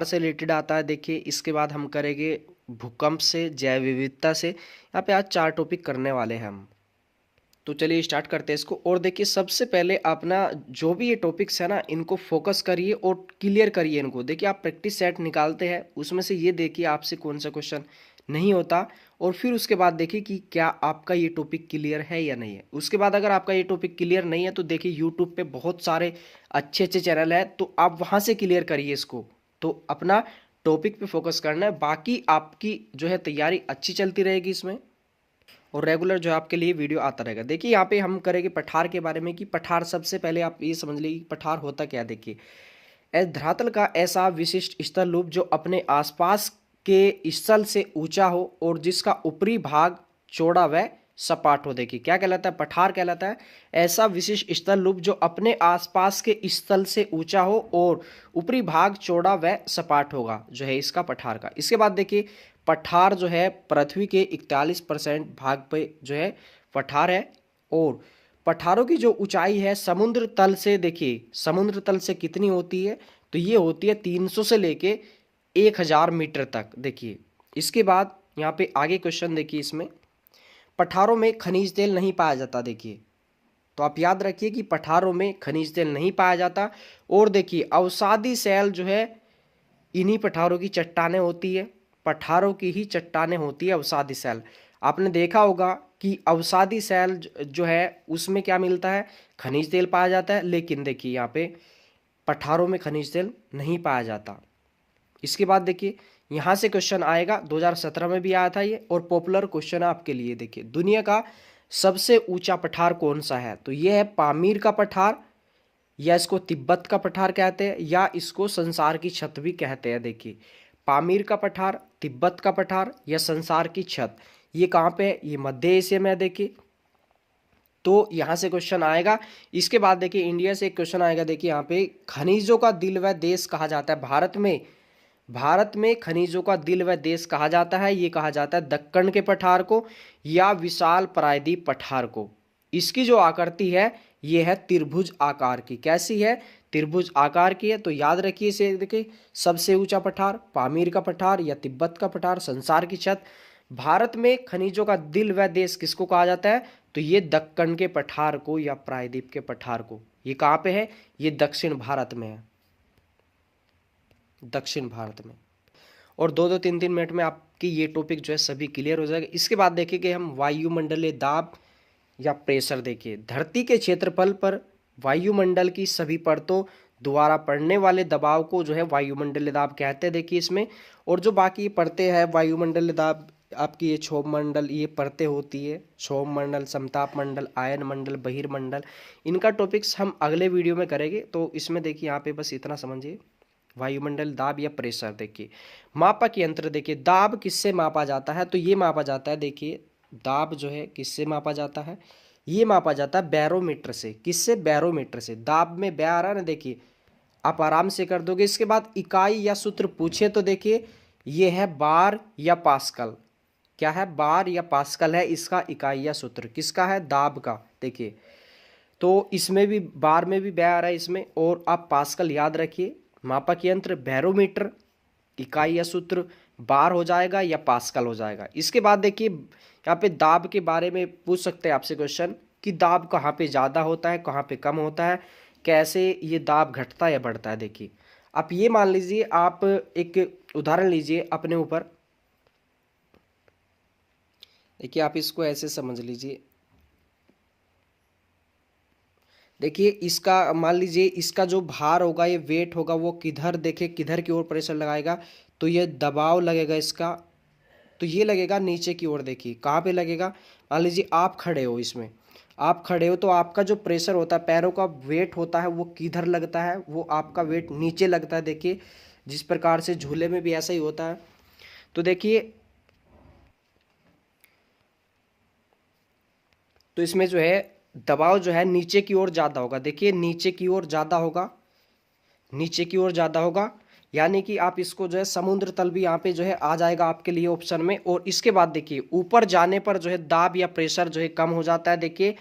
से रिलेटेड आता है देखिए। इसके बाद हम करेंगे भूकंप से, जैव विविधता से। यहाँ पे आज 4 टॉपिक करने वाले हैं हम। तो चलिए स्टार्ट करते हैं इसको। और देखिए सबसे पहले अपना जो भी ये टॉपिक्स है ना, इनको फोकस करिए और क्लियर करिए इनको। देखिए आप प्रैक्टिस सेट निकालते हैं, उसमें से ये देखिए आपसे कौन सा क्वेश्चन नहीं होता, और फिर उसके बाद देखिए कि क्या आपका ये टॉपिक क्लियर है या नहीं है। उसके बाद अगर आपका ये टॉपिक क्लियर नहीं है तो देखिए यूट्यूब पे बहुत सारे अच्छे अच्छे चैनल है, तो आप वहाँ से क्लियर करिए इसको। तो अपना टॉपिक पे फोकस करना है, बाकी आपकी जो है तैयारी अच्छी चलती रहेगी इसमें, और रेगुलर जो है आपके लिए वीडियो आता रहेगा। देखिए यहाँ पे हम करेंगे पठार के बारे में कि पठार, सबसे पहले आप ये समझ लीजिए पठार होता क्या। देखिए धरातल का ऐसा विशिष्ट स्थल रूप जो अपने आसपास के स्थल से ऊंचा हो और जिसका ऊपरी भाग चौड़ा व सपाट हो। देखिए क्या कहलाता है, पठार कहलाता है ऐसा विशिष्ट स्थल रूप जो अपने आसपास के स्थल से ऊंचा हो और ऊपरी भाग चौड़ा व सपाट होगा, जो है इसका पठार का। इसके बाद देखिए पठार जो है पृथ्वी के 41% भाग पे जो है पठार है, और पठारों की जो ऊंचाई है समुद्र तल से, देखिए समुद्र तल से कितनी होती है, तो ये होती है 300 से लेके 1000 मीटर तक। देखिए इसके बाद यहाँ पे आगे क्वेश्चन देखिए, इसमें पठारों में खनिज तेल नहीं पाया जाता। देखिए तो आप याद रखिए कि पठारों में खनिज तेल नहीं पाया जाता। और देखिए अवसादी शैल जो है इन्हीं पठारों की चट्टानें होती है, पठारों की ही चट्टानें होती है अवसादी शैल। आपने देखा होगा कि अवसादी शैल जो है उसमें क्या मिलता है, खनिज तेल पाया जाता है, लेकिन देखिए यहाँ पे पठारों में खनिज तेल नहीं पाया जाता। इसके बाद देखिए यहाँ से क्वेश्चन आएगा, 2017 में भी आया था ये, और पॉपुलर क्वेश्चन है आपके लिए। देखिए दुनिया का सबसे ऊंचा पठार कौन सा है, तो ये है पामीर का पठार, या इसको तिब्बत का पठार कहते हैं, या इसको संसार की छत भी कहते हैं। देखिए पामीर का पठार, तिब्बत का पठार, या संसार की छत, ये कहाँ पे है, ये मध्य एशिया में है। देखिए तो यहाँ से क्वेश्चन आएगा। इसके बाद देखिए इंडिया से एक क्वेश्चन आएगा। देखिए यहाँ पे खनिजों का दिल व देश कहा जाता है भारत में खनिजों का दिल व देश कहा जाता है, ये कहा जाता है दक्कन के पठार को या विशाल प्रायद्वीप पठार को। इसकी जो आकृति है ये है त्रिभुज आकार की। कैसी है, त्रिभुज आकार की है। तो याद रखिए इसे। देखिए सबसे ऊंचा पठार पामीर का पठार, या तिब्बत का पठार, संसार की छत। भारत में खनिजों का दिल व देश किसको कहा जाता है, तो ये दक्कन के पठार को या प्रायद्वीप के पठार को। ये कहाँ पे है, ये दक्षिण भारत में है, दक्षिण भारत में। और 2-2 3-3 मिनट में आपकी ये टॉपिक जो है सभी क्लियर हो जाएगा। इसके बाद देखेंगे हम वायुमंडलीय दाब या प्रेशर। देखिए धरती के क्षेत्रफल पर वायुमंडल की सभी परतों द्वारा पड़ने वाले दबाव को जो है वायुमंडलीय दाब कहते हैं। देखिए इसमें, और जो बाकी परतें हैं वायुमंडलीय दाब आपकी, ये क्षोभ मंडल, ये परतें होती है, क्षोभ मंडल, समताप मंडल, आयन मंडल, बहिर्मंडल, इनका टॉपिक्स हम अगले वीडियो में करेंगे। तो इसमें देखिए यहाँ पे बस इतना समझिए, वायुमंडल दाब या प्रेशर। देखिए मापक यंत्र, देखिए दाब किससे मापा जाता है, तो ये मापा जाता है, देखिए दाब जो है किससे मापा जाता है, ये मापा जाता है बैरोमीटर से। किससे, बैरोमीटर से। दाब में बै आ रहा है ना, देखिए आप आराम से कर दोगे। इसके बाद इकाई या सूत्र पूछे तो देखिए ये है बार या पास्कल। क्या है, बार या पास्कल है इसका इकाई या सूत्र। किसका है, दाब का। देखिए तो इसमें भी बार में भी बै आ रहा है इसमें, और आप पास्कल याद रखिए। मापक यंत्र बैरोमीटर, इकाई या सूत्र बार हो जाएगा या पास्कल हो जाएगा। इसके बाद देखिए यहाँ पे दाब के बारे में पूछ सकते हैं आपसे क्वेश्चन कि दाब कहाँ पे ज़्यादा होता है, कहाँ पे कम होता है, कैसे ये दाब घटता है या बढ़ता है। देखिए आप ये मान लीजिए, आप एक उदाहरण लीजिए अपने ऊपर। देखिए आप इसको ऐसे समझ लीजिए। देखिए इसका मान लीजिए, इसका जो भार होगा, ये वेट होगा, वो किधर, देखिए किधर की ओर प्रेशर लगाएगा, तो ये दबाव लगेगा इसका, तो ये लगेगा नीचे की ओर। देखिए कहाँ पे लगेगा, मान लीजिए आप खड़े हो, इसमें आप खड़े हो, तो आपका जो प्रेशर होता है, पैरों का वेट होता है, वो किधर लगता है, वो आपका वेट नीचे लगता है। देखिए जिस प्रकार से झूले में भी ऐसा ही होता है। तो देखिए तो इसमें जो है दबाव जो है नीचे की ओर ज़्यादा होगा। देखिए नीचे की ओर ज़्यादा होगा, नीचे की ओर ज़्यादा होगा, यानी कि आप इसको जो है समुद्र तल भी यहाँ पे जो है आ जाएगा आपके लिए ऑप्शन में। और इसके बाद देखिए ऊपर जाने पर जो है दाब या प्रेशर जो है कम हो जाता है। देखिए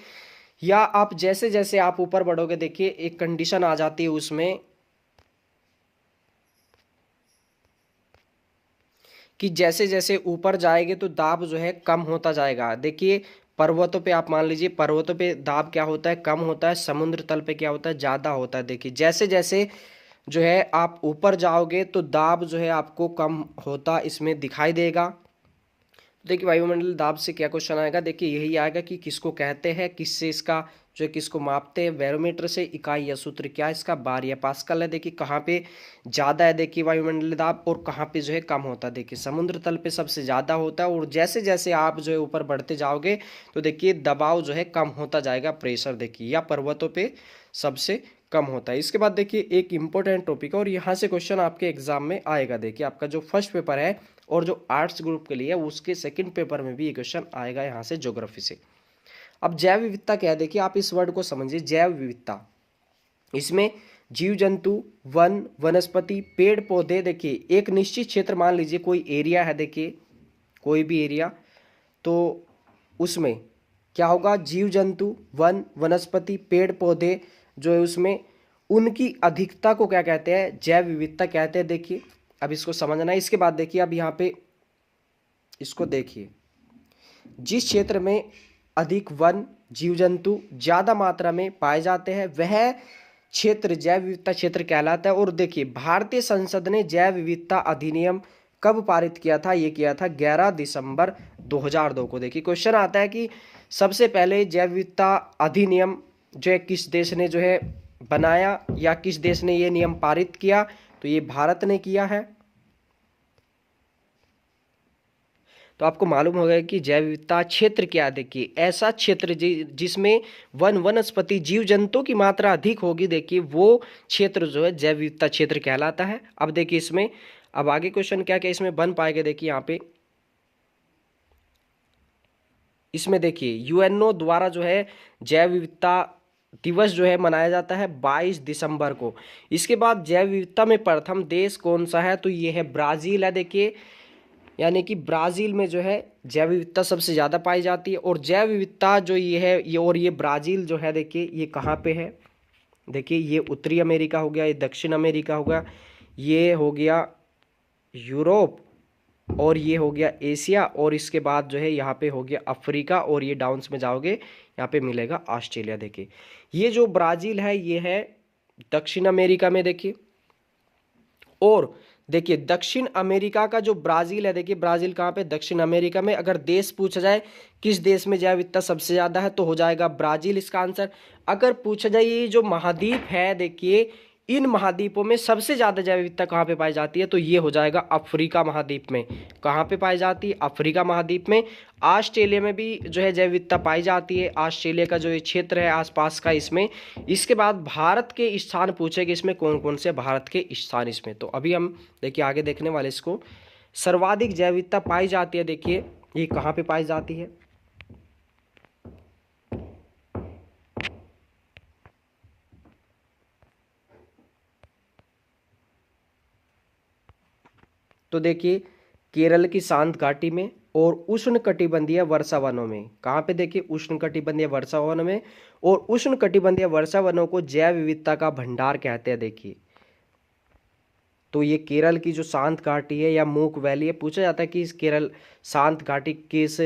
या आप जैसे जैसे आप ऊपर बढ़ोगे, देखिए एक कंडीशन आ जाती है उसमें, कि जैसे जैसे ऊपर जाएंगे तो दाब जो है कम होता जाएगा। देखिए पर्वतों पे आप मान लीजिए, पर्वतों पे दाब क्या होता है, कम होता है, समुद्र तल पे क्या होता है, ज़्यादा होता है। देखिए जैसे जैसे जो है आप ऊपर जाओगे तो दाब जो है आपको कम होता इसमें दिखाई देगा। देखिए वायुमंडलीय दाब से क्या क्वेश्चन आएगा, देखिए यही आएगा कि किसको कहते हैं, किससे इसका जो है किसको मापते हैं, बैरोमीटर से। इकाई या सूत्र क्या है इसका, बार या पास्कल है। देखिए कहाँ पे ज़्यादा है देखिए वायुमंडलीय दाब, और कहाँ पे जो है कम होता है। देखिए समुद्र तल पे सबसे ज़्यादा होता है, और जैसे जैसे आप जो है ऊपर बढ़ते जाओगे तो देखिए दबाव जो है कम होता जाएगा, प्रेशर देखिए, या पर्वतों पे सबसे कम होता है। इसके बाद देखिए एक इंपॉर्टेंट टॉपिक है और यहाँ से क्वेश्चन आपके एग्जाम में आएगा। देखिए आपका जो फर्स्ट पेपर है और जो आर्ट्स ग्रुप के लिए है उसके सेकंड पेपर में भी ये क्वेश्चन आएगा यहाँ से, ज्योग्राफी से। अब जैव विविधता क्या है, देखिए आप इस वर्ड को समझिए, जैव विविधता। इसमें जीव जंतु, वन, वनस्पति, पेड़ पौधे, देखिए एक निश्चित क्षेत्र, मान लीजिए कोई एरिया है, देखिए कोई भी एरिया, तो उसमें क्या होगा, जीव जंतु, वन, वनस्पति, पेड़ पौधे जो है उसमें उनकी अधिकता को क्या कहते हैं, जैव विविधता कहते हैं। देखिए अब इसको समझना है। इसके बाद देखिए अब यहाँ पे इसको देखिए, जिस क्षेत्र में अधिक वन, जीव जंतु ज़्यादा मात्रा में पाए जाते हैं वह क्षेत्र जैव विविधता क्षेत्र कहलाता है। और देखिए भारतीय संसद ने जैव विविधता अधिनियम कब पारित किया था, ये किया था 11 दिसंबर 2002 को। देखिए क्वेश्चन आता है कि सबसे पहले जैव विविधता अधिनियम जो है किस देश ने जो है बनाया, या किस देश ने ये नियम पारित किया, तो ये भारत ने किया है। तो आपको मालूम होगा कि जैव विविधता क्षेत्र क्या है। देखिए ऐसा क्षेत्र जिसमें वन, वनस्पति, जीव जंतु की मात्रा अधिक होगी, देखिए वो क्षेत्र जो है जैव विविधता क्षेत्र कहलाता है। अब देखिए इसमें अब आगे क्वेश्चन क्या क्या इसमें बन पाएगा, देखिए यहाँ पे इसमें देखिए यूएनओ द्वारा जो है जैव विविधता दिवस जो है मनाया जाता है 22 दिसंबर को। इसके बाद जैव विविधता में प्रथम देश कौन सा है, तो ये है ब्राज़ील है। देखिए यानी कि ब्राज़ील में जो है जैव विविधता सबसे ज़्यादा पाई जाती है। और जैव विविधता जो ये है ये, और ये ब्राज़ील जो है देखिए ये कहाँ पे है, देखिए ये उत्तरी अमेरिका हो गया, ये दक्षिण अमेरिका हो गया, ये हो गया यूरोप, और ये हो गया एशिया, और इसके बाद जो है यहाँ पे हो गया अफ्रीका, और ये डाउन्स में जाओगे यहाँ पे मिलेगा ऑस्ट्रेलिया। देखिए ये जो ब्राज़ील है ये है दक्षिण अमेरिका में। देखिए और देखिए दक्षिण अमेरिका का जो ब्राज़ील है, देखिए ब्राज़ील कहाँ पे, दक्षिण अमेरिका में। अगर देश पूछा जाए किस देश में जैव विविधता सबसे ज़्यादा है, तो हो जाएगा ब्राज़ील इसका आंसर। अगर पूछा जाए ये जो महाद्वीप है, देखिए इन महाद्वीपों में सबसे ज़्यादा जैव विविधता कहाँ पे पाई जाती है, तो ये हो जाएगा अफ्रीका महाद्वीप में। कहाँ पे पाई जाती है, अफ्रीका महाद्वीप में। ऑस्ट्रेलिया में भी जो है जैव विविधता पाई जाती है, ऑस्ट्रेलिया का जो ये क्षेत्र है आसपास का इसमें। इसके बाद भारत के स्थान पूछेंगे इसमें, कौन कौन से भारत के स्थान इसमें। तो अभी हम देखिए आगे देखने वाले इसको, सर्वाधिक जैव विविधता पाई जाती है, देखिए ये कहाँ पे पाई जाती है। तो देखिए केरल की शांत घाटी में और उष्णकटिबंधीय वर्षा वनों में। कहाँ पे, देखिए उष्णकटिबंधीय वर्षा वनों में। और उष्णकटिबंधीय वर्षा वनों को जैव विविधता का भंडार कहते हैं। देखिए तो ये केरल की जो शांत घाटी है या मूक वैली है, पूछा जाता है कि इस केरल शांत घाटी किस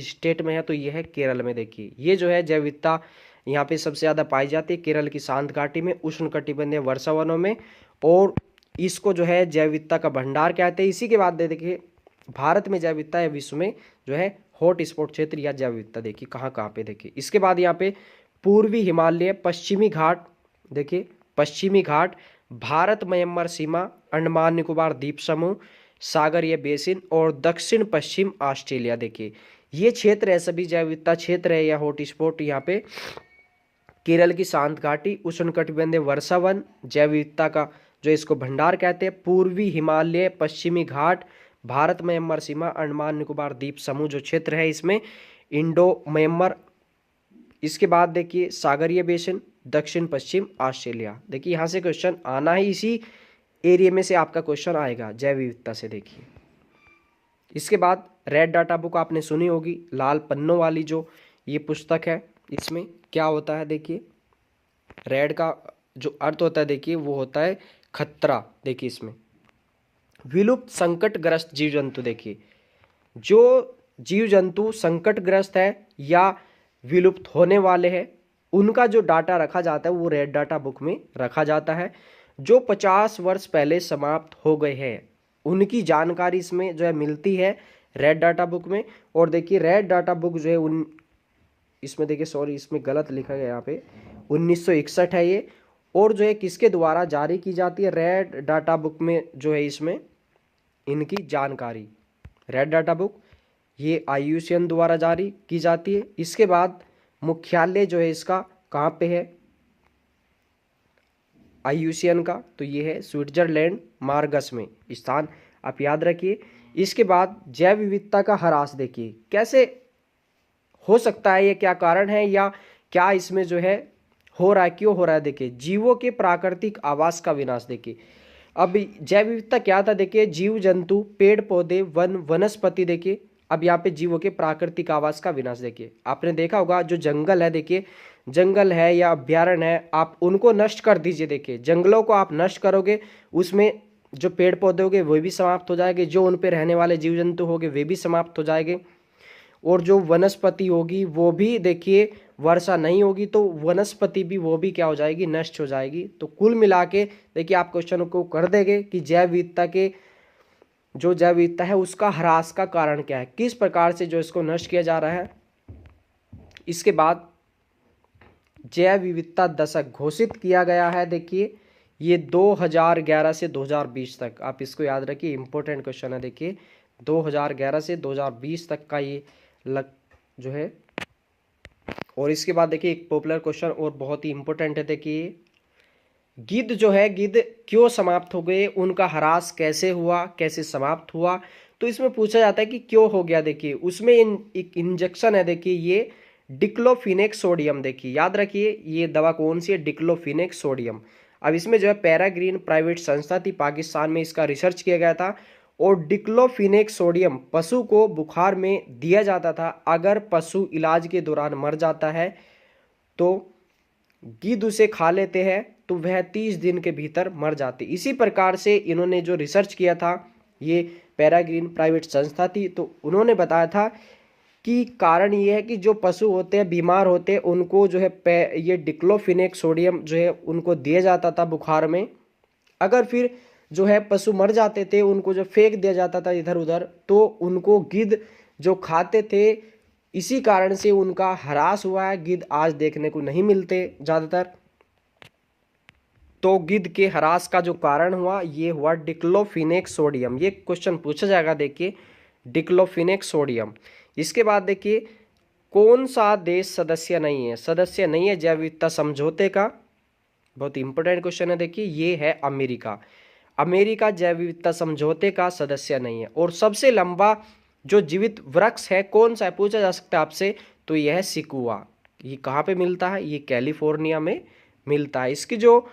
स्टेट में है, तो ये है केरल में। देखिए ये जो है जैव विविधता यहाँ पे सबसे ज़्यादा पाई जाती है केरल की शांत घाटी में, उष्णकटिबंधीय वर्षा वनों में। और इसको जो है जैव विविधता का भंडार कहते हैं। इसी के बाद देखिए भारत में जैव विविधता है, विश्व में जो है हॉट स्पॉट क्षेत्र या जैव विविधता देखिए कहाँ कहाँ पे। देखिए इसके बाद यहाँ पे पूर्वी हिमालय, पश्चिमी घाट, देखिए पश्चिमी घाट, भारत म्यांमार सीमा, अंडमान निकोबार द्वीप समूह, सागरीय बेसिन, और दक्षिण पश्चिम ऑस्ट्रेलिया। देखिए ये क्षेत्र है सभी जैव विविधता क्षेत्र है या हॉट स्पॉट। यहाँ पे केरल की शांत घाटी, उष्णकटिबंधीय वर्षा वन, जैव विविधता का जो इसको भंडार कहते हैं, पूर्वी हिमालय, पश्चिमी घाट, भारत म्यांमार सीमा, अंडमान निकोबार द्वीप समूह जो क्षेत्र है इसमें, इंडो म्यांमार। इसके बाद देखिए सागरीय बेसिन, दक्षिण पश्चिम ऑस्ट्रेलिया। देखिए यहाँ से क्वेश्चन आना ही इसी एरिया में से आपका क्वेश्चन आएगा जैव विविधता से। देखिए इसके बाद रेड डाटा बुक आपने सुनी होगी, लाल पन्नों वाली जो ये पुस्तक है, इसमें क्या होता है, देखिए रेड का जो अर्थ होता है देखिए वो होता है खतरा। देखिए इसमें विलुप्त संकटग्रस्त जीव जंतु, देखिए जो जीव जंतु संकटग्रस्त है या विलुप्त होने वाले हैं उनका जो डाटा रखा जाता है वो रेड डाटा बुक में रखा जाता है। जो 50 वर्ष पहले समाप्त हो गए हैं उनकी जानकारी इसमें जो है मिलती है रेड डाटा बुक में। और देखिए रेड डाटा बुक जो है इसमें देखिए सॉरी इसमें गलत लिखा गया यहाँ पे 1961 है ये। और जो है किसके द्वारा जारी की जाती है रेड डाटा बुक में जो है इसमें इनकी जानकारी, रेड डाटा बुक ये IUCN द्वारा जारी की जाती है। इसके बाद मुख्यालय जो है इसका कहाँ पे है IUCN का, तो ये है स्विट्जरलैंड मार्गस में स्थान, आप याद रखिए। इसके बाद जैव विविधता का ह्रास, देखिए कैसे हो सकता है, ये क्या कारण है या क्या इसमें जो है हो रहा है, क्यों हो रहा है। देखिए जीवों के प्राकृतिक आवास का विनाश, देखिए अब जैव विविधता क्या था, देखिए जीव जंतु पेड़ पौधे वन वनस्पति, देखिए अब यहाँ पे जीवों के प्राकृतिक आवास का विनाश। देखिए आपने देखा होगा जो जंगल है, देखिए जंगल है या अभ्यारण्य है आप उनको नष्ट कर दीजिए। देखिए जंगलों को आप नष्ट करोगे उसमें जो पेड़ पौधे होंगे वो भी समाप्त हो जाएंगे, जो उन पे रहने वाले जीव जंतु होंगे वे भी समाप्त हो जाएंगे। और जो वनस्पति होगी वो भी देखिए वर्षा नहीं होगी तो वनस्पति भी वो भी क्या हो जाएगी, नष्ट हो जाएगी। तो कुल मिला के देखिए आप क्वेश्चन को कर देंगे कि जैव विविधता के जो जैव विविधता है उसका ह्रास का कारण क्या है, किस प्रकार से जो इसको नष्ट किया जा रहा है। इसके बाद जैव विविधता दशक घोषित किया गया है, देखिए ये 2011 से 2020 तक, आप इसको याद रखिए इंपॉर्टेंट क्वेश्चन है। देखिए 2011 से 2020 तक का ये जो है। और इसके बाद देखिए एक पॉपुलर क्वेश्चन और बहुत ही इंपॉर्टेंट है, देखिए गिद्ध जो है, गिद्ध क्यों समाप्त हो गए, उनका ह्रास कैसे हुआ, कैसे समाप्त हुआ। तो इसमें पूछा जाता है कि क्यों हो गया। देखिए उसमें एक इंजेक्शन है, देखिए ये डिक्लोफिनेक सोडियम, देखिए याद रखिए ये दवा कौन सी है, डिक्लोफिनेक सोडियम। अब इसमें जो है पैराग्रीन प्राइवेट संस्था थी पाकिस्तान में, इसका रिसर्च किया गया था। और डिक्लोफिनेक सोडियम पशु को बुखार में दिया जाता था, अगर पशु इलाज के दौरान मर जाता है तो गिद्ध उसे खा लेते हैं तो वह 30 दिन के भीतर मर जाते। इसी प्रकार से इन्होंने जो रिसर्च किया था, ये पैराग्रीन प्राइवेट संस्था थी, तो उन्होंने बताया था कि कारण ये है कि जो पशु होते हैं बीमार होते हैं उनको जो है ये डिक्लोफिनेक सोडियम जो है उनको दिया जाता था बुखार में। अगर फिर जो है पशु मर जाते थे उनको जो फेंक दिया जाता था इधर उधर, तो उनको गिद्ध जो खाते थे, इसी कारण से उनका ह्रास हुआ है। गिद्ध आज देखने को नहीं मिलते ज़्यादातर। तो गिद्ध के ह्रास का जो कारण हुआ ये हुआ डिक्लोफिनेक सोडियम। ये क्वेश्चन पूछा जाएगा, देखिए डिक्लोफिनेक सोडियम। इसके बाद देखिए कौन सा देश सदस्य नहीं है जैव विविधता समझौते का, बहुत इंपॉर्टेंट क्वेश्चन है। देखिए ये है अमेरिका। अमेरिका जैव विविधता समझौते का सदस्य नहीं है। और सबसे लंबा जो जीवित वृक्ष है कौन सा है, पूछा जा सकता है आपसे, तो यह है सिकुआ। ये कहाँ पे मिलता है, ये कैलिफोर्निया में मिलता है। इसकी जो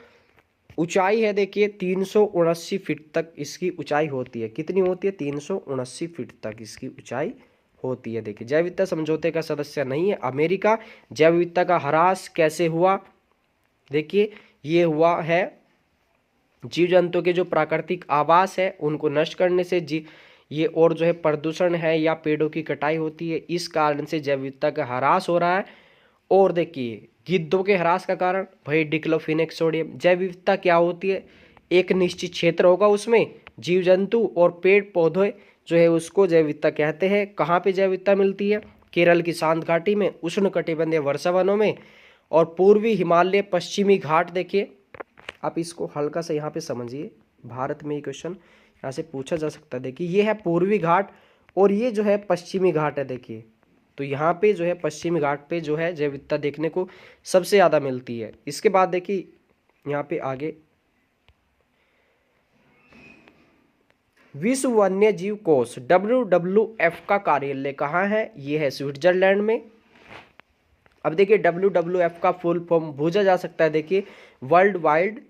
ऊंचाई है देखिए 379 फीट तक इसकी ऊंचाई होती है। कितनी होती है, 379 फीट तक इसकी ऊंचाई होती है। देखिए जैव विविधता समझौते का सदस्य नहीं है अमेरिका। जैव विविधता का ह्रास कैसे हुआ, देखिए ये हुआ है जीव जंतु के जो प्राकृतिक आवास है उनको नष्ट करने से ये, और जो है प्रदूषण है या पेड़ों की कटाई होती है, इस कारण से जैव विविधता का ह्रास हो रहा है। और देखिए गिद्धों के ह्रास का कारण भाई डिक्लोफिनेक सोडियम। जैव विविधता क्या होती है, एक निश्चित क्षेत्र होगा उसमें जीव जंतु और पेड़ पौधे जो है उसको जैव विविधता कहते हैं। कहाँ पे जैव विविधता मिलती है, केरल की शांत घाटी में, उष्ण कटिबंधीय वर्षा वनों में, और पूर्वी हिमालय पश्चिमी घाट। देखिए आप इसको हल्का सा यहाँ पे समझिए, भारत में ये क्वेश्चन यहाँ से पूछा जा सकता है। देखिए ये है पूर्वी घाट और ये जो है पश्चिमी घाट है। देखिए तो यहाँ पे जो है पश्चिमी घाट पे जो है जैव विविधता देखने को सबसे ज़्यादा मिलती है। इसके बाद देखिए यहाँ पे आगे विश्व वन्य जीव कोष WWF का कार्यालय कहाँ है, ये है स्विट्जरलैंड में। अब देखिए WWF का फुल फॉर्म पूछा जा सकता है, देखिए वर्ल्ड वाइड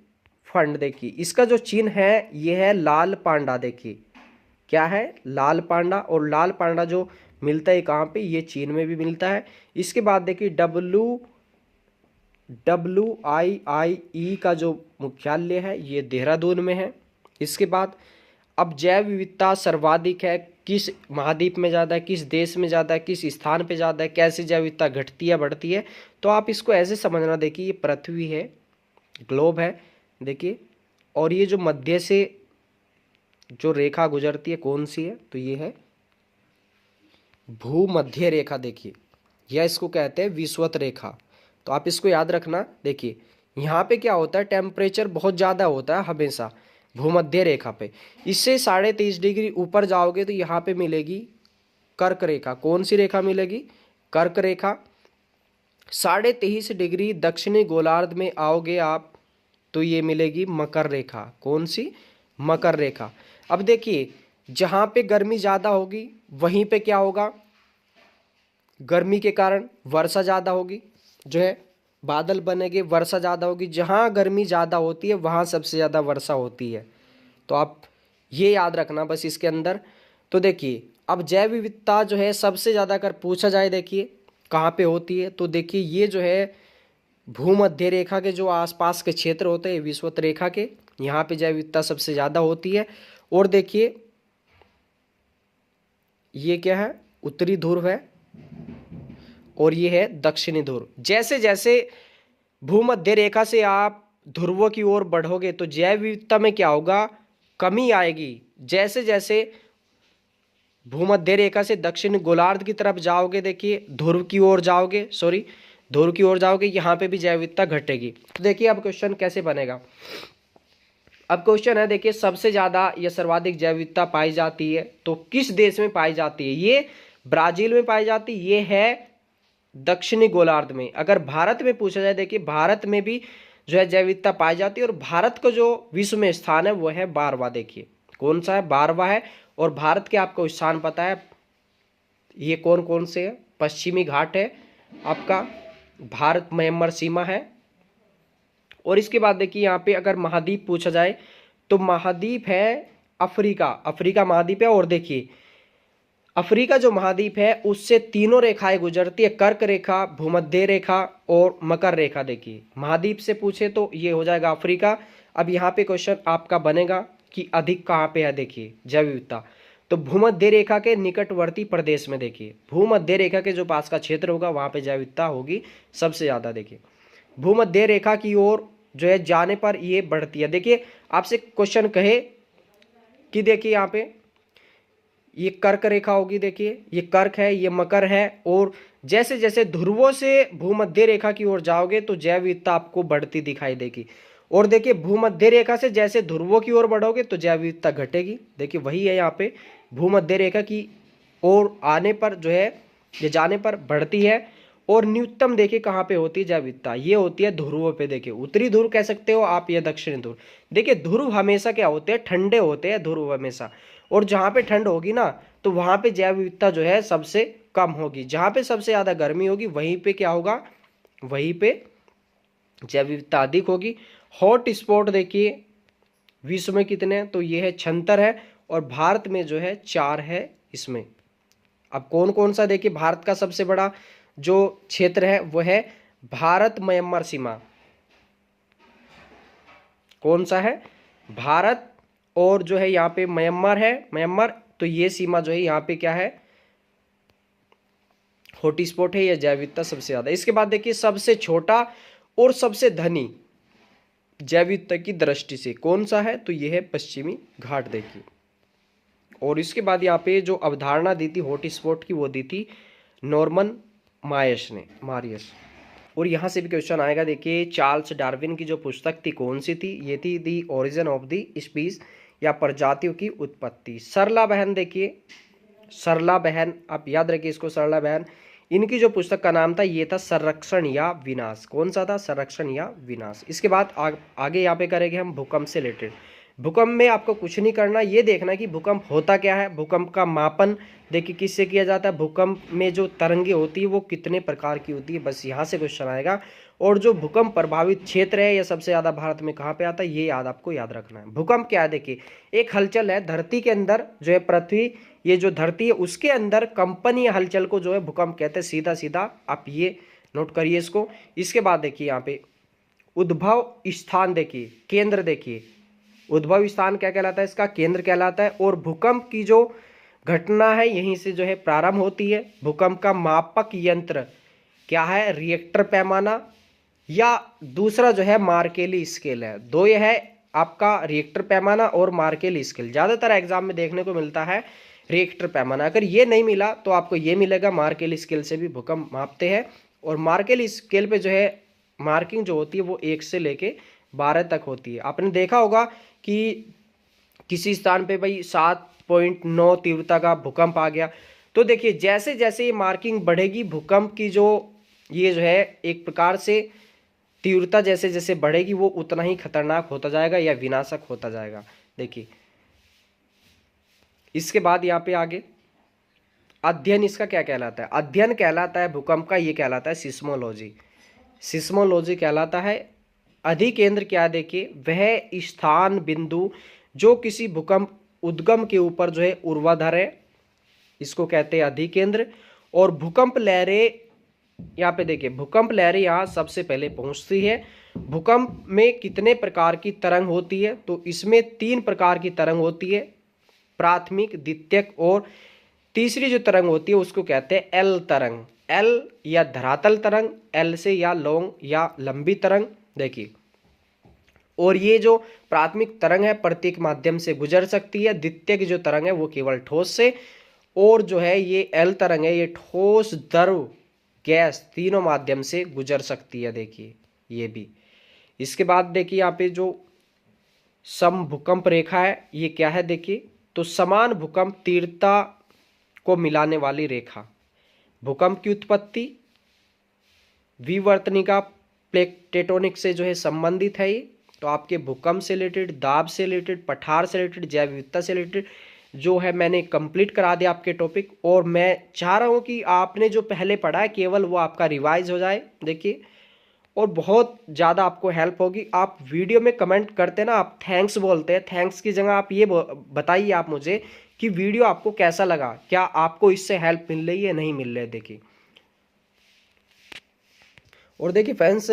फंड। देखिए इसका जो चिन्ह है ये है लाल पांडा। देखिए क्या है, लाल पांडा। और लाल पांडा जो मिलता है कहाँ पे, ये चीन में भी मिलता है। इसके बाद देखिए WIIE का जो मुख्यालय है ये देहरादून में है। इसके बाद अब जैव विविधता सर्वाधिक है, किस महाद्वीप में ज़्यादा है, किस देश में ज़्यादा है, किस स्थान पे ज़्यादा है, कैसे जैव विविधता घटती है बढ़ती है, तो आप इसको ऐसे समझना। देखिए ये पृथ्वी है, ग्लोब है, देखिए, और ये जो मध्य से जो रेखा गुजरती है कौन सी है, तो ये है भूमध्य रेखा। देखिए यह इसको कहते हैं विषुवत रेखा, तो आप इसको याद रखना। देखिए यहाँ पे क्या होता है, टेम्परेचर बहुत ज़्यादा होता है हमेशा भूमध्य रेखा पे। इससे 23.5 डिग्री ऊपर जाओगे तो यहाँ पे मिलेगी कर्क रेखा। कौन सी रेखा मिलेगी, कर्क रेखा। 23.5 डिग्री दक्षिणी गोलार्ध में आओगे आप तो ये मिलेगी मकर रेखा। कौन सी, मकर रेखा। अब देखिए जहाँ पे गर्मी ज़्यादा होगी वहीं पे क्या होगा, गर्मी के कारण वर्षा ज़्यादा होगी, जो है बादल बनेंगे, वर्षा ज़्यादा होगी। जहाँ गर्मी ज़्यादा होती है वहाँ सबसे ज़्यादा वर्षा होती है, तो आप ये याद रखना बस इसके अंदर। तो देखिए अब जैव विविधता जो है सबसे ज़्यादा अगर पूछा जाए, देखिए कहाँ पे होती है, तो देखिए ये जो है भूमध्य रेखा के जो आसपास के क्षेत्र होते हैं विषुवत रेखा के, यहाँ पे जैव विविधता सबसे ज़्यादा होती है। और देखिए ये क्या है, उत्तरी ध्रुव है और ये है दक्षिणी ध्रुव। जैसे जैसे भूमध्य रेखा से आप ध्रुवों की ओर बढ़ोगे तो जैव विविधता में क्या होगा, कमी आएगी। जैसे जैसे भूमध्य रेखा से दक्षिण गोलार्ध की तरफ जाओगे, देखिए ध्रुव की ओर जाओगे, सॉरी ध्रुव की ओर जाओगे, यहाँ पे भी जैव विविधता घटेगी। तो देखिए अब क्वेश्चन कैसे बनेगा। अब क्वेश्चन है, देखिए सबसे ज़्यादा या सर्वाधिक जैव विविधता पाई जाती है तो किस देश में पाई जाती है, ये ब्राज़ील में पाई जाती है, ये है दक्षिणी गोलार्ध में। अगर भारत में पूछा जाए, देखिए भारत में भी जो है जैव विविधता पाई जाती है और भारत का जो विश्व में स्थान है वो है 12वां। देखिए कौन सा है, 12वां है। और भारत के आपको स्थान पता है ये कौन कौन से है, पश्चिमी घाट है आपका, भारत म्यांमार सीमा है। और इसके बाद देखिए यहाँ पे अगर महाद्वीप पूछा जाए तो महाद्वीप है अफ्रीका, अफ्रीका महाद्वीप है। और देखिए अफ्रीका जो महाद्वीप है उससे तीनों रेखाएं गुजरती है, कर्क रेखा, भूमध्य रेखा और मकर रेखा। देखिए महाद्वीप से पूछे तो ये हो जाएगा अफ्रीका। अब यहाँ पे क्वेश्चन आपका बनेगा कि अधिक कहाँ पे है, देखिए जैव विविधता, तो भूमध्य रेखा के निकटवर्ती प्रदेश में। देखिए भूमध्य रेखा के जो पास का क्षेत्र होगा वहाँ पे जैव विविधता होगी सबसे ज़्यादा। देखिए भूमध्य रेखा की ओर जो है जाने पर ये बढ़ती है। देखिए आपसे क्वेश्चन कहे कि देखिए यहाँ पे ये कर्क रेखा होगी, देखिए ये कर्क है, ये मकर है। और जैसे जैसे ध्रुवों से भूमध्य रेखा की ओर जाओगे तो जैव विविधता आपको बढ़ती दिखाई देगी। और देखिए भूमध्य रेखा से जैसे ध्रुवों की ओर बढ़ोगे तो जैव विविधता घटेगी। देखिए वही है यहाँ पे, भूमध्य रेखा की ओर आने पर जो है ये जाने पर बढ़ती है। और न्यूनतम देखिए कहाँ पे होती है जैव विविधता, ये होती है ध्रुवों पे। देखिए उत्तरी ध्रुव कह सकते हो आप, ये दक्षिणी ध्रुव। देखिए ध्रुव हमेशा क्या होते हैं, ठंडे होते हैं ध्रुव हमेशा। और जहाँ पे ठंड होगी ना तो वहाँ पे जैव विविधता जो है सबसे कम होगी। जहाँ पे सबसे ज़्यादा गर्मी होगी वहीं पे क्या होगा, वहीं पे जैव विविधता अधिक होगी। हॉट स्पॉट देखिए विश्व में कितने हैं, तो ये है 76 है और भारत में जो है 4 है इसमें। अब कौन कौन सा, देखिए भारत का सबसे बड़ा जो क्षेत्र है वो है भारत म्यांमार सीमा। कौन सा है, भारत, और जो है यहाँ पे म्यांमार है, म्यांमार। तो ये सीमा जो है यहाँ पे क्या है, हॉटस्पॉट है, या जैव विविधता सबसे ज्यादा। इसके बाद देखिए सबसे छोटा और सबसे धनी जैव विविधता की दृष्टि से कौन सा है, तो ये है पश्चिमी घाट। देखिए और इसके बाद यहाँ पे जो अवधारणा दी थी हॉटस्पॉट की वो दी थी नॉर्मन मारियस। और यहाँ से भी क्वेश्चन आएगा। देखिए चार्ल्स डार्विन की जो पुस्तक थी कौन सी थी, ये थी the origin of the species या प्रजातियों की उत्पत्ति। सरला बहन, देखिए सरला बहन, आप याद रखिए इसको, सरला बहन। इनकी जो पुस्तक का नाम था ये था संरक्षण या विनाश। कौन सा था, संरक्षण या विनाश। इसके बाद आगे यहाँ पे करेंगे हम भूकंप से रिलेटेड। भूकंप में आपको कुछ नहीं करना, ये देखना कि भूकंप होता क्या है। भूकंप का मापन देखिए किससे किया जाता है, भूकंप में जो तरंगे होती है वो कितने प्रकार की होती है, बस यहाँ से क्वेश्चन आएगा। और जो भूकंप प्रभावित क्षेत्र है ये सबसे ज़्यादा भारत में कहाँ पे आता है, ये आपको याद रखना है। भूकंप क्या है, देखिए एक हलचल है धरती के अंदर, जो है पृथ्वी, ये जो धरती है उसके अंदर कंपन या हलचल को जो है भूकंप कहते हैं, सीधा सीधा आप ये नोट करिए इसको। इसके बाद देखिए यहाँ पे उद्भव स्थान, देखिए केंद्र, देखिए उद्भव स्थान क्या कहलाता है, इसका केंद्र कहलाता है। और भूकंप की जो घटना है यहीं से जो है प्रारंभ होती है। भूकंप का मापक यंत्र क्या है, रिएक्टर पैमाना, या दूसरा जो है मार्केली स्केल है। दो ये है आपका, रिएक्टर पैमाना और मार्केली स्केल। ज़्यादातर एग्जाम में देखने को मिलता है रिएक्टर पैमाना। अगर ये नहीं मिला तो आपको ये मिलेगा, मार्केली स्केल से भी भूकंप मापते हैं। और मार्केली स्केल पे जो है मार्किंग जो होती है वो 1 से लेके 12 तक होती है। आपने देखा होगा कि किसी स्थान पे भाई 7.9 तीव्रता का भूकंप आ गया, तो देखिए जैसे जैसे ये मार्किंग बढ़ेगी भूकंप की जो ये जो है एक प्रकार से तीव्रता जैसे जैसे बढ़ेगी वो उतना ही खतरनाक होता जाएगा या विनाशक होता जाएगा। देखिए इसके बाद यहाँ पे आगे अध्ययन इसका क्या कहलाता है, अध्ययन कहलाता है भूकंप का, ये कहलाता है सिस्मोलॉजी। सिस्मोलॉजी कहलाता है। अधिकेंद्र क्या, देखिए वह स्थान बिंदु जो किसी भूकंप उद्गम के ऊपर जो है ऊर्ध्वाधर है, इसको कहते हैं अधिकेंद्र। और भूकंप लहरें, यहाँ पे देखिए भूकंप लहरें यहाँ सबसे पहले पहुंचती है। भूकंप में कितने प्रकार की तरंग होती है, तो इसमें 3 प्रकार की तरंग होती है, प्राथमिक, द्वितीयक और तीसरी जो तरंग होती है उसको कहते हैं एल तरंग। एल या धरातल तरंग, एल से या लॉन्ग या लंबी तरंग। देखिए और ये जो प्राथमिक तरंग है प्रत्येक माध्यम से गुजर सकती है। द्वितीय की जो तरंग है वो केवल ठोस से, और जो है ये एल तरंग है ये ठोस, द्रव, गैस तीनों माध्यम से गुजर सकती है। देखिए ये भी। इसके बाद देखिए यहाँ पे जो सम भूकंप रेखा है ये क्या है, देखिए तो समान भूकंप तीव्रता को मिलाने वाली रेखा। भूकंप की उत्पत्ति विवर्तनिका प्लेट टेक्टोनिक से जो है संबंधित है ये। तो आपके भूकंप से रिलेटेड, दाब से रिलेटेड, पठार से रिलेटेड, जैव विविधता से रिलेटेड जो है मैंने कंप्लीट करा दिया आपके टॉपिक। और मैं चाह रहा हूँ कि आपने जो पहले पढ़ा है केवल वो आपका रिवाइज हो जाए। देखिए और बहुत ज़्यादा आपको हेल्प होगी। आप वीडियो में कमेंट करते ना, आप थैंक्स बोलते हैं, थैंक्स की जगह आप ये बताइए आप मुझे कि वीडियो आपको कैसा लगा, क्या आपको इससे हेल्प मिल रही है नहीं मिल रही है। देखिए और देखिए फ्रेंड्स,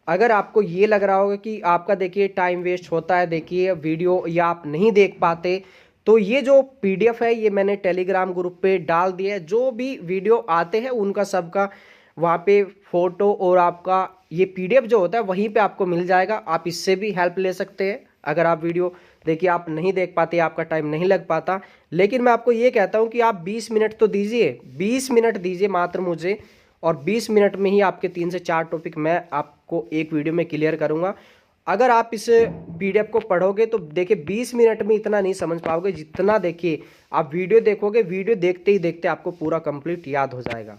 अगर आपको ये लग रहा होगा कि आपका देखिए टाइम वेस्ट होता है देखिए वीडियो या आप नहीं देख पाते, तो ये जो पीडीएफ है ये मैंने टेलीग्राम ग्रुप पे डाल दिया है। जो भी वीडियो आते हैं उनका सबका वहाँ पे फोटो और आपका ये पीडीएफ जो होता है वहीं पे आपको मिल जाएगा। आप इससे भी हेल्प ले सकते हैं अगर आप वीडियो देखिए आप नहीं देख पाते, आपका टाइम नहीं लग पाता। लेकिन मैं आपको ये कहता हूँ कि आप 20 मिनट तो दीजिए, 20 मिनट दीजिए मात्र मुझे, और 20 मिनट में ही आपके 3 से 4 टॉपिक मैं आपको एक वीडियो में क्लियर करूँगा। अगर आप इस पीडीएफ को पढ़ोगे तो देखिए 20 मिनट में इतना नहीं समझ पाओगे जितना देखिए आप वीडियो देखोगे, वीडियो देखते ही देखते आपको पूरा कंप्लीट याद हो जाएगा।